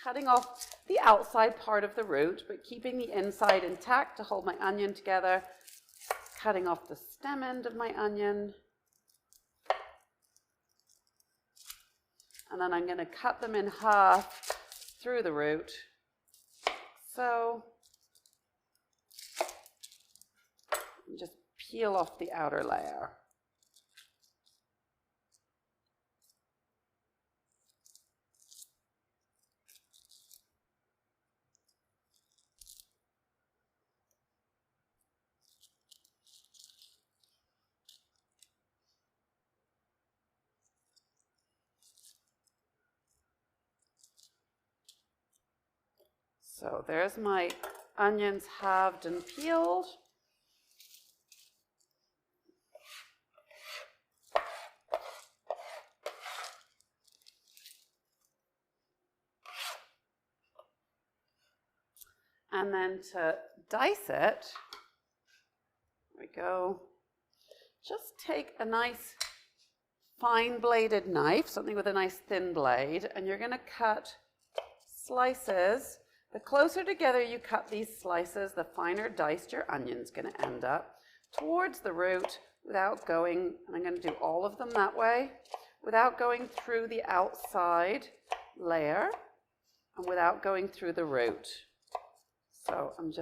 cutting off the outside part of the root, but keeping the inside intact to hold my onion together. Cutting off the stem end of my onion. And then I'm going to cut them in half through the root. So, and just peel off the outer layer. So there's my onions halved and peeled. And then to dice it, there we go. Just take a nice fine bladed knife, something with a nice thin blade, and you're going to cut slices. The closer together you cut these slices, the finer diced your onion's going to end up towards the root without going, and I'm going to do all of them that way, without going through the outside layer and without going through the root. So I'm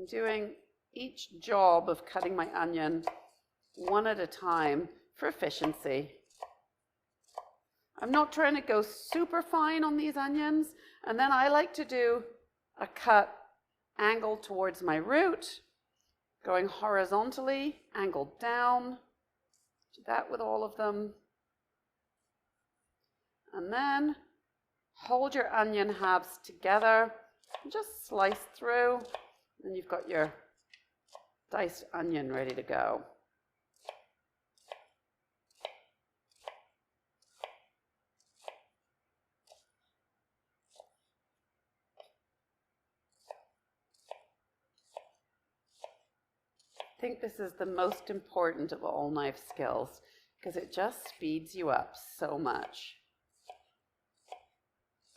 doing each job of cutting my onion one at a time for efficiency. I'm not trying to go super fine on these onions, and then I like to do a cut angled towards my root, going horizontally, angled down. Do that with all of them. And then hold your onion halves together and just slice through, and you've got your diced onion ready to go. I think this is the most important of all knife skills because it just speeds you up so much.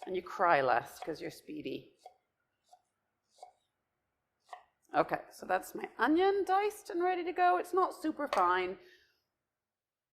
And you cry less because you're speedy. Okay, so that's my onion diced and ready to go. It's not super fine,